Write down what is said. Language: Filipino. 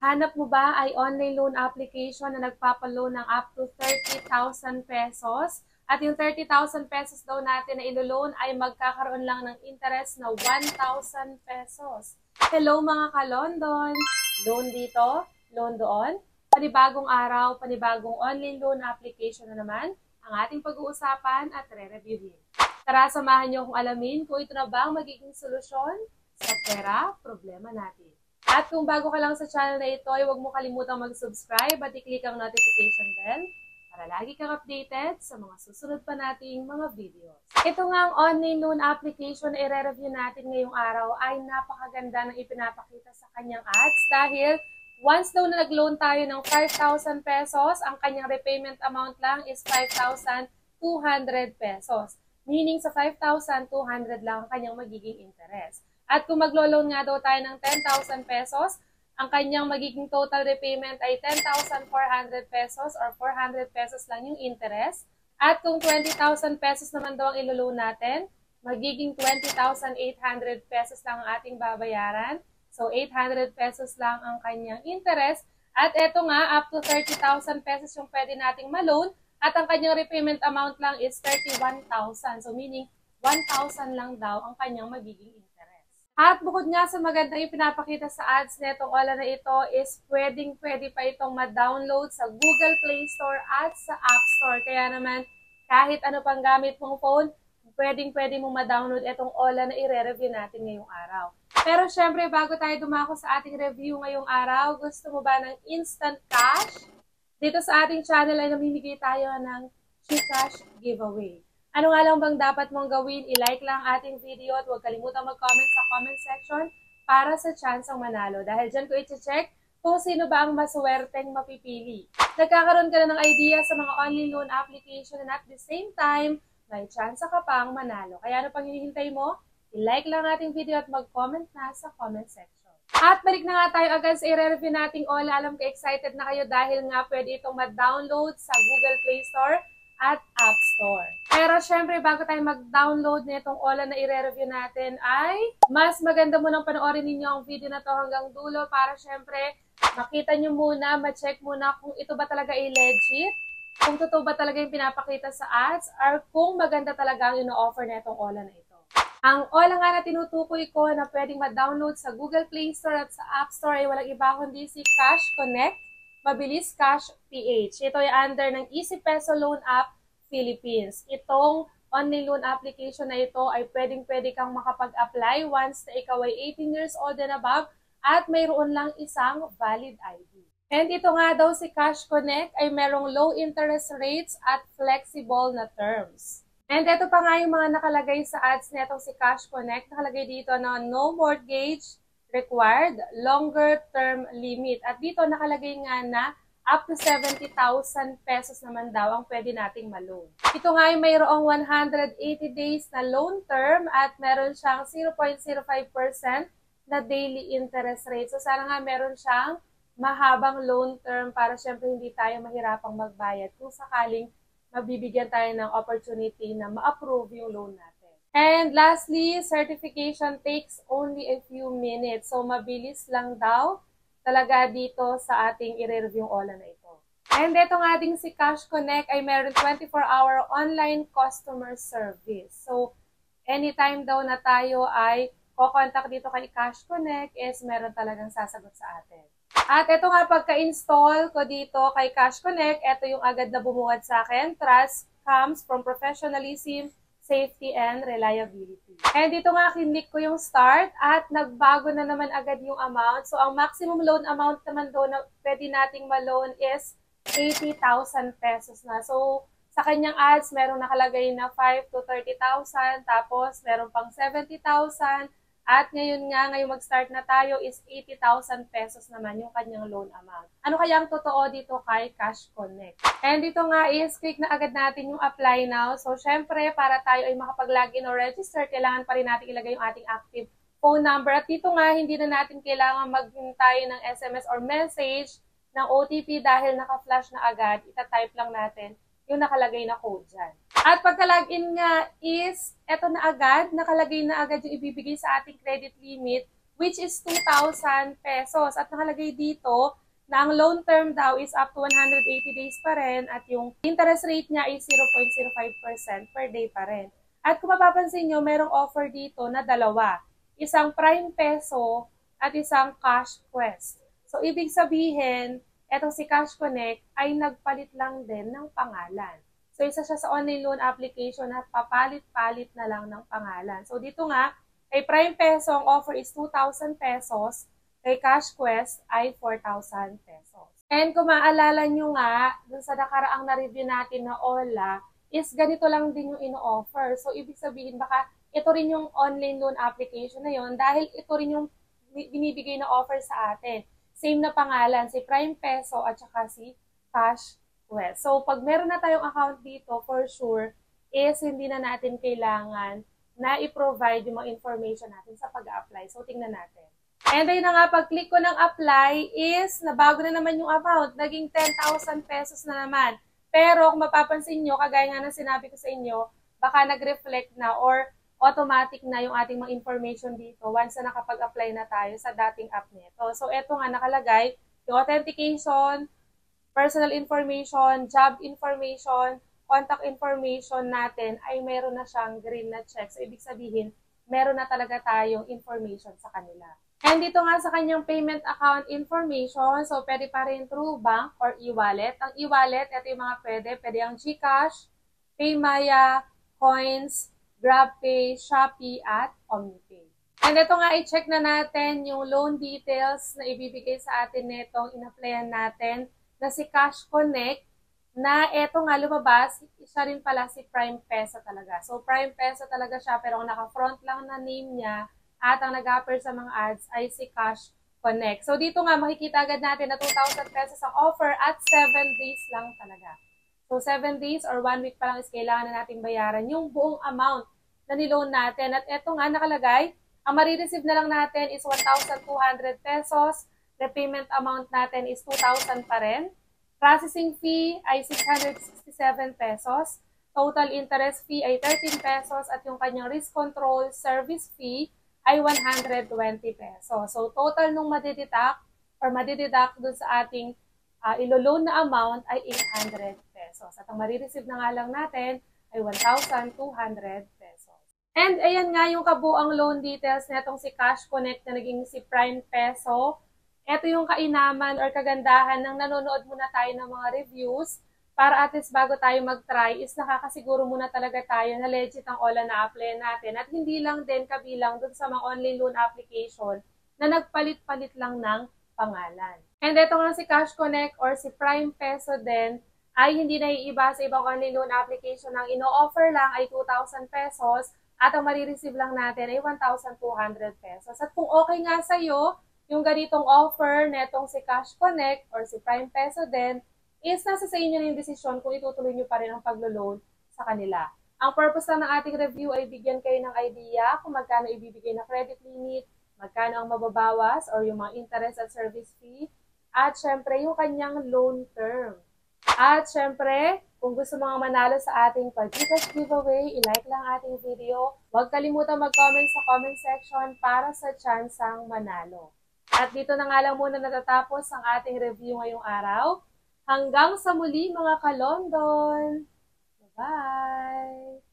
Hanap mo ba ay online loan application na nagpapaloan ng up to 30,000 pesos? At yung 30,000 pesos daw natin na ilo-loan ay magkakaroon lang ng interest na 1,000 pesos. Hello mga ka-London! Loan dito, loan doon. Panibagong araw, panibagong online loan application na naman ang ating pag-uusapan at re-reviewin. Tara, samahan niyo akong alamin kung ito na ba ang magiging solusyon sa pera problema natin. At kung bago ka lang sa channel na ito, ay huwag mo kalimutang mag-subscribe at i-click ang notification bell para lagi kang updated sa mga susunod pa nating mga videos. Ito nga ang online loan application na i-review natin ngayong araw ay napakaganda ng ipinapakita sa kanyang ads dahil once daw na nag-loan tayo ng 5,000 pesos, ang kanyang repayment amount lang is 5,200 pesos. Meaning sa 5,200 lang ang kanyang magiging interest. At kung maglo-loan nga daw tayo ng 10,000 pesos, ang kanyang magiging total repayment ay 10,400 pesos or 400 pesos lang yung interest. At kung 20,000 pesos naman daw ang ilo-loan natin, magiging 20,800 pesos lang ang ating babayaran. So 800 pesos lang ang kanyang interest. At eto nga, up to 30,000 pesos yung pwede nating ma-loan. At ang kanyang repayment amount lang is 31,000. So meaning, 1,000 lang daw ang kanyang magiging interest. At bukod nga sa magandang ipinapakita sa ads netong Ola na ito is pwede pa itong ma-download sa Google Play Store at sa App Store. Kaya naman, kahit ano pang gamit mong phone, pwede mong ma-download itong Ola na i-review natin ngayong araw. Pero syempre, bago tayo dumako sa ating review ngayong araw, gusto mo ba ng instant cash? Dito sa ating channel ay namimigay tayo ng GCash giveaway. Ano nga lang bang dapat mong gawin? I-like lang ating video at huwag kalimutang mag-comment sa comment section para sa chance ang manalo. Dahil dyan ko i-check kung sino ba ang maswerteng mapipili. Nagkakaroon ka na ng idea sa mga online loan application and at the same time, may chance ka pang manalo. Kaya ano pang hinihintay mo? I-like lang ating video at mag-comment na sa comment section. At balik na nga tayo agad sa i-review nating Ola. Alam ko excited na kayo dahil nga pwede itong ma-download sa Google Play Store at App Store. Pero syempre, bago tayo mag-download nitong Ola na i-review natin ay mas maganda mo nang panoorin ninyo ang video na to hanggang dulo para syempre makita nyo muna, ma-check muna kung ito ba talaga ay legit, kung totoo ba talaga yung pinapakita sa ads, or kung maganda talaga ang ino-offer nitong Ola na ito. Ang Ola nga na tinutukoy ko na pwedeng ma-download sa Google Play Store at sa App Store ay walang iba kundi si Cash Connect, Mabilis Cash PH. Ito ay under ng Easy Peso Loan App Philippines. Itong online loan application na ito ay pwedeng-pwede kang makapag-apply once na ikaw ay 18 years old and above at mayroon lang isang valid ID. And ito nga daw si Cash Connect ay merong low interest rates at flexible na terms. And ito pa nga yung mga nakalagay sa ads netong si Cash Connect. Nakalagay dito na no mortgage required, longer term limit. At dito nakalagay nga na up to 70,000 pesos naman daw ang pwede nating ma-loan. Ito nga ay mayroong 180 days na loan term at meron siyang 0.05% na daily interest rate. So sana nga meron siyang mahabang loan term para syempre hindi tayo mahirapang magbayad kung sakaling mabibigyan tayo ng opportunity na ma-approve yung loan natin. And lastly, certification takes only a few minutes. So mabilis lang daw talaga dito sa ating i-review Ola na ito. And ito nga ding si Cash Connect ay meron 24-hour online customer service. So anytime daw na tayo ay kukontak dito kay Cash Connect is meron talagang sasagot sa atin. At ito nga pagka-install ko dito kay Cash Connect, ito yung agad na bumuhat sa akin. Trust comes from professionalism, safety, and reliability. And dito nga, kinlik ko yung start at nagbago na naman agad yung amount. So, ang maximum loan amount naman doon na pwede nating ma-loan is 80,000 pesos na. So, sa kanyang ads, merong nakalagay na 5 to 30,000, tapos meron pang 70,000, at ngayon nga, ngayong mag-start na tayo is 80,000 pesos naman yung kanyang loan amount. Ano kaya ang totoo dito kay Cash Connect? And dito nga is, click na agad natin yung apply now. So, syempre, para tayo ay makapag-login o register, kailangan pa rin natin ilagay yung ating active phone number. At dito nga, hindi na natin kailangan maghintay ng SMS or message ng OTP dahil naka-flash na agad. Ita-type lang natin yung nakalagay na code dyan. At pagka-login nga is, eto na agad, nakalagay na agad yung ibibigay sa ating credit limit which is 2,000 pesos. At nakalagay dito na ang loan term daw is up to 180 days pa rin at yung interest rate niya is 0.05% per day pa rin. At kung mapapansin nyo, merong offer dito na dalawa. Isang Prime Peso at isang Cash Quest. So, ibig sabihin, etong si Cash Connect ay nagpalit lang din ng pangalan. So, isa siya sa online loan application na papalit-palit na lang ng pangalan. So, dito nga, kay Prime Peso, ang offer is 2,000 pesos. Kay Cash Quest ay 4,000 pesos. And kung maalala nyo nga, dun sa nakaraang na-review natin na OLA, is ganito lang din yung ino-offer. So, ibig sabihin, baka ito rin yung online loan application na yon dahil ito rin yung binibigay na offer sa atin. Same na pangalan, si Prime Peso at saka si Cash Quest. So, pag meron na tayong account dito, for sure, is hindi na natin kailangan na i-provide yung mga information natin sa pag-apply. So, tingnan natin. And ayun na nga, pag-click ko ng apply is, nabago na naman yung amount. Naging 10,000 pesos na naman. Pero kung mapapansin nyo, kagaya nga ng sinabi ko sa inyo, baka nag-reflect na or automatic na yung ating mga information dito once na nakapag-apply na tayo sa dating app nito. So, eto nga nakalagay, yung authentication, personal information, job information, contact information natin ay meron na siyang green na check. So, ibig sabihin, meron na talaga tayong information sa kanila. And dito nga sa kanyang payment account information, so pwede pa rin through bank or e-wallet. Ang e-wallet, ito yung mga pwede ang GCash, Paymaya, Coins, GrabPay, Shopee, at OmniPay. And ito nga, i-check na natin yung loan details na ibibigay sa atin netong in-applyan natin na si Cash Connect, na eto nga lumabas, isa rin pala si Prime Peso talaga. So, Prime Peso talaga siya, pero naka-front lang na name niya, at ang nag-appear sa mga ads ay si Cash Connect. So, dito nga, makikita agad natin na 2,000 pesos ang offer at 7 days lang talaga. So, 7 days or 1 week pa lang is kailangan na natin bayaran yung buong amount na niloan natin. At eto nga, nakalagay, ang marireceive na lang natin is 1,200 pesos. The payment amount natin is 2,000 pa rin. Processing fee ay 667 pesos. Total interest fee ay 13 pesos. At yung kanyang risk control service fee ay 120 pesos. So, total nung madideduct dun sa ating ilo-loan na amount ay 800 pesos. At ang marireceive na nga lang natin ay 1,200 pesos. And ayan nga yung kabuang loan details netong si Cash Connect na naging si Prime Peso. Ito yung kainaman or kagandahan ng nanonood muna tayo ng mga reviews para at least bago tayo mag-try is nakakasiguro muna talaga tayo na legit ang OLA na apply natin at hindi lang din kabilang dun sa mga online loan application na nagpalit-palit lang ng pangalan. And ito nga si Cash Connect or si Prime Peso din ay hindi naiiba sa ibang online loan application. Ang ino-offer lang ay 2,000 pesos at ang marireceive lang natin ay 1,200 pesos. At kung okay nga sa'yo yung ganitong offer netong si Cash Connect or si Prime Peso din, is nasa sa inyo na yung desisyon kung itutuloy nyo pa rin ang paglo-loan sa kanila. Ang purpose lang ng ating review ay bigyan kayo ng idea kung magkano ibibigay na credit limit, magkano ang mababawas or yung mga interest at service fee, at syempre yung kanyang loan term. At syempre, kung gusto mga manalo sa ating pag-GCash giveaway, i-like lang ating video. Huwag kalimutan mag-comment sa comment section para sa tsansang manalo. At dito na nga lang muna natatapos ang ating review ngayong araw. Hanggang sa muli mga ka-London! Bye-bye!